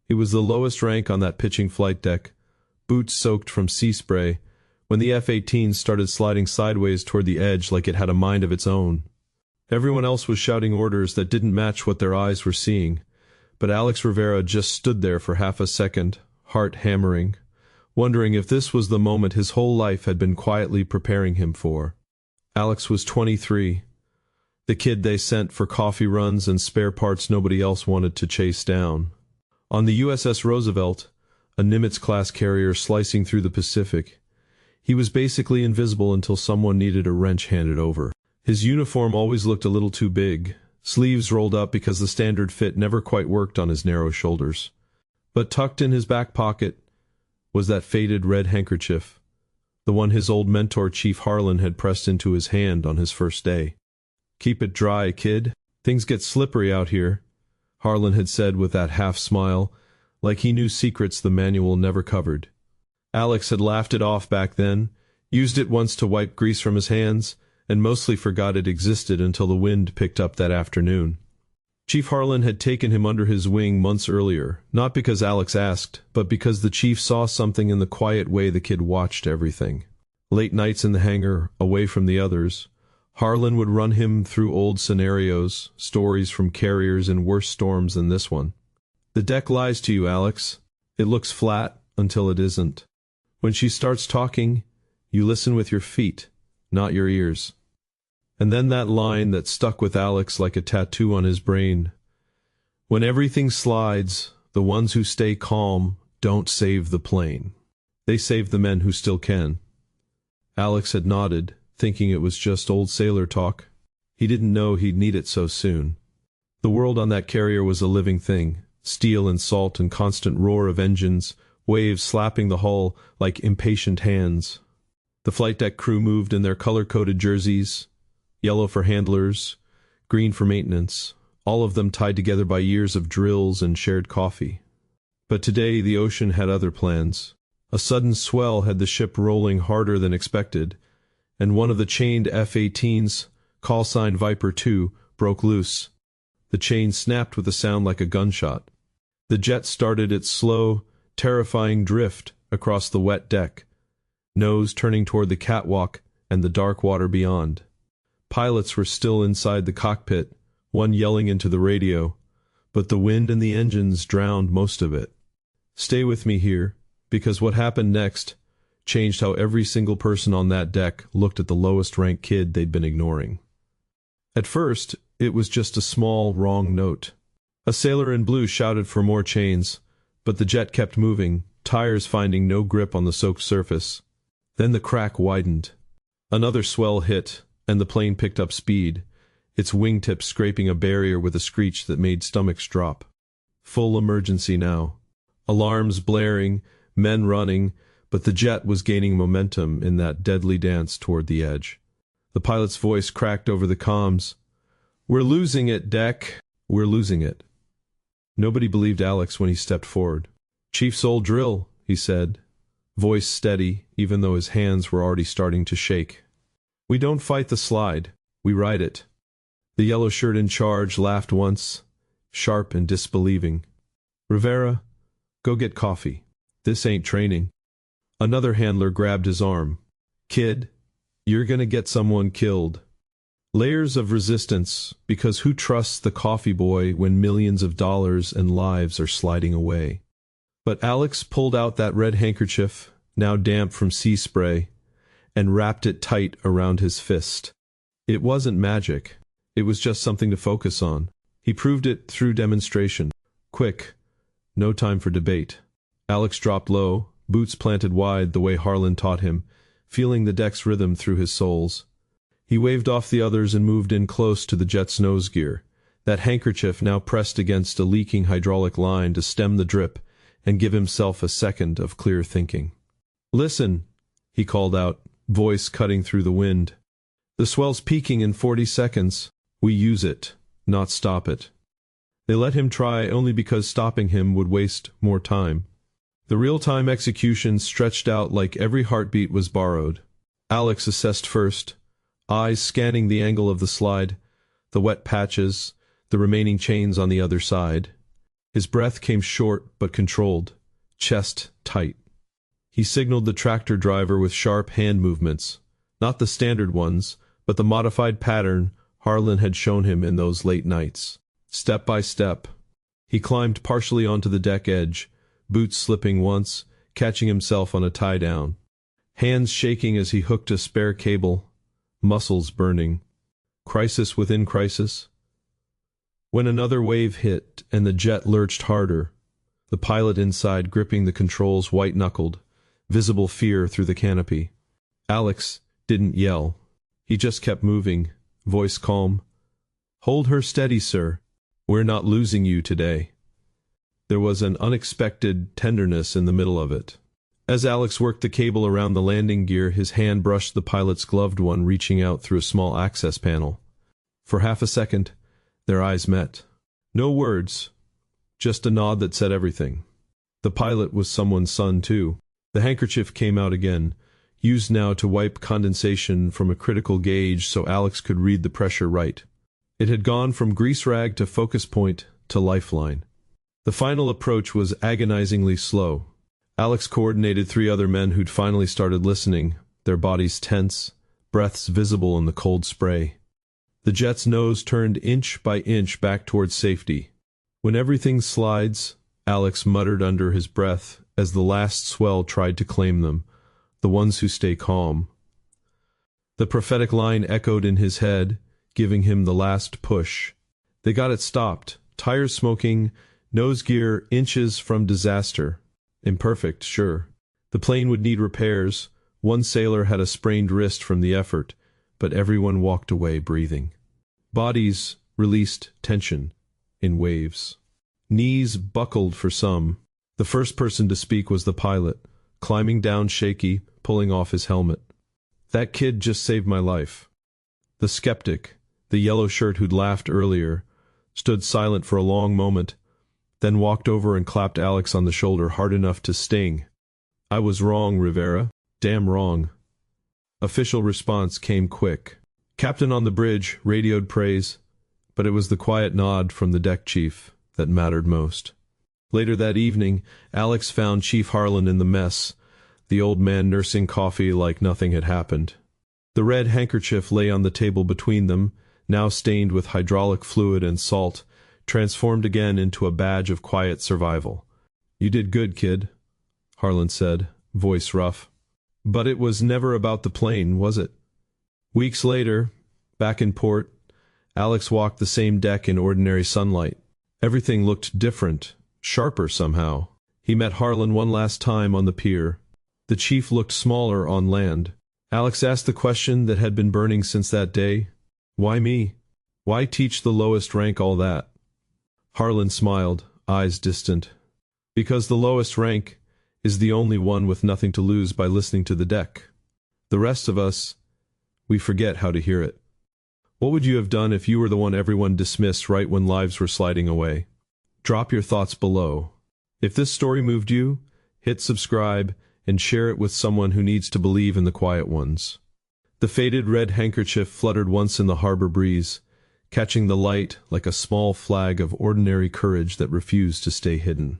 He was the lowest rank on that pitching flight deck, boots soaked from sea spray, when the F-18 started sliding sideways toward the edge like it had a mind of its own. Everyone else was shouting orders that didn't match what their eyes were seeing, but Alex Rivera just stood there for half a second, heart hammering, wondering if this was the moment his whole life had been quietly preparing him for. Alex was 23, the kid they sent for coffee runs and spare parts nobody else wanted to chase down. On the USS Roosevelt, a Nimitz-class carrier slicing through the Pacific, he was basically invisible until someone needed a wrench handed over. His uniform always looked a little too big, sleeves rolled up because the standard fit never quite worked on his narrow shoulders. But tucked in his back pocket was that faded red handkerchief, the one his old mentor Chief Harlan had pressed into his hand on his first day. "Keep it dry, kid. Things get slippery out here," Harlan had said with that half-smile, like he knew secrets the manual never covered. Alex had laughed it off back then, used it once to wipe grease from his hands, and mostly forgot it existed until the wind picked up that afternoon. Chief Harlan had taken him under his wing months earlier, not because Alex asked, but because the chief saw something in the quiet way the kid watched everything. Late nights in the hangar, away from the others, Harlan would run him through old scenarios, stories from carriers in worse storms than this one. "The deck lies to you, Alex. It looks flat until it isn't. When she starts talking, you listen with your feet, not your ears." And then that line that stuck with Alex like a tattoo on his brain. "When everything slides, the ones who stay calm don't save the plane. They save the men who still can." Alex had nodded, thinking it was just old sailor talk. He didn't know he'd need it so soon. The world on that carrier was a living thing, steel and salt and constant roar of engines, waves slapping the hull like impatient hands. The flight deck crew moved in their color-coded jerseys, yellow for handlers, green for maintenance, all of them tied together by years of drills and shared coffee. But today the ocean had other plans. A sudden swell had the ship rolling harder than expected, and one of the chained F-18s, call sign Viper 2, broke loose. The chain snapped with a sound like a gunshot. The jet started its slow, terrifying drift across the wet deck, nose turning toward the catwalk and the dark water beyond. Pilots were still inside the cockpit, one yelling into the radio, but the wind and the engines drowned most of it. Stay with me here, because what happened next changed how every single person on that deck looked at the lowest-ranked kid they'd been ignoring. At first, it was just a small, wrong note. A sailor in blue shouted for more chains, but the jet kept moving, tires finding no grip on the soaked surface. Then the crack widened. Another swell hit, and the plane picked up speed, its wingtips scraping a barrier with a screech that made stomachs drop. Full emergency now. Alarms blaring, men running, but the jet was gaining momentum in that deadly dance toward the edge. The pilot's voice cracked over the comms. "We're losing it, deck. We're losing it." Nobody believed Alex when he stepped forward. "Chief's old drill," he said, voice steady, even though his hands were already starting to shake. "We don't fight the slide, we ride it." The yellow shirt in charge laughed once, sharp and disbelieving. "Rivera, go get coffee. This ain't training." Another handler grabbed his arm. "Kid, you're gonna get someone killed." Layers of resistance, because who trusts the coffee boy when millions of dollars and lives are sliding away? But Alex pulled out that red handkerchief, now damp from sea spray, and wrapped it tight around his fist. It wasn't magic. It was just something to focus on. He proved it through demonstration. Quick. No time for debate. Alex dropped low, boots planted wide the way Harlan taught him, feeling the deck's rhythm through his soles. He waved off the others and moved in close to the jet's nose gear, that handkerchief now pressed against a leaking hydraulic line to stem the drip and give himself a second of clear thinking. "Listen," he called out, voice cutting through the wind. "The swell's peaking in 40 seconds. We use it, not stop it." They let him try only because stopping him would waste more time. The real-time execution stretched out like every heartbeat was borrowed. Alex assessed first, eyes scanning the angle of the slide, the wet patches, the remaining chains on the other side. His breath came short but controlled, chest tight. He signaled the tractor driver with sharp hand movements, not the standard ones, but the modified pattern Harlan had shown him in those late nights. Step by step, he climbed partially onto the deck edge, boots slipping once, catching himself on a tie-down. Hands shaking as he hooked a spare cable, muscles burning. Crisis within crisis. When another wave hit and the jet lurched harder, the pilot inside gripping the controls white-knuckled, visible fear through the canopy. Alex didn't yell. He just kept moving, voice calm. "Hold her steady, sir. We're not losing you today." There was an unexpected tenderness in the middle of it. As Alex worked the cable around the landing gear, his hand brushed the pilot's gloved one, reaching out through a small access panel. For half a second, their eyes met. No words, just a nod that said everything. The pilot was someone's son, too. The handkerchief came out again, used now to wipe condensation from a critical gauge so Alex could read the pressure right. It had gone from grease rag to focus point to lifeline. The final approach was agonizingly slow. Alex coordinated 3 other men who'd finally started listening, their bodies tense, breaths visible in the cold spray. The jet's nose turned inch by inch back towards safety. "When everything slides," Alex muttered under his breath as the last swell tried to claim them, "the ones who stay calm." The prophetic line echoed in his head, giving him the last push. They got it stopped, tires smoking, nose gear inches from disaster. Imperfect, sure. The plane would need repairs. One sailor had a sprained wrist from the effort, but everyone walked away breathing. Bodies released tension in waves. Knees buckled for some. The first person to speak was the pilot, climbing down shaky, pulling off his helmet. "That kid just saved my life." The skeptic, the yellow shirt who'd laughed earlier, stood silent for a long moment, then walked over and clapped Alex on the shoulder hard enough to sting. "I was wrong, Rivera. Damn wrong." Official response came quick. Captain on the bridge radioed praise, but it was the quiet nod from the deck chief that mattered most. Later that evening, Alex found Chief Harlan in the mess, the old man nursing coffee like nothing had happened. The red handkerchief lay on the table between them, now stained with hydraulic fluid and salt, transformed again into a badge of quiet survival. "You did good, kid," Harlan said, voice rough. "But it was never about the plane, was it?" Weeks later, back in port, Alex walked the same deck in ordinary sunlight. Everything looked different, sharper somehow. He met Harlan one last time on the pier. The chief looked smaller on land. Alex asked the question that had been burning since that day. "Why me? Why teach the lowest rank all that?" Harlan smiled, eyes distant. "Because the lowest rank is the only one with nothing to lose by listening to the deck. The rest of us, we forget how to hear it." What would you have done if you were the one everyone dismissed right when lives were sliding away? Drop your thoughts below. If this story moved you, hit subscribe and share it with someone who needs to believe in the quiet ones. The faded red handkerchief fluttered once in the harbor breeze, catching the light like a small flag of ordinary courage that refused to stay hidden.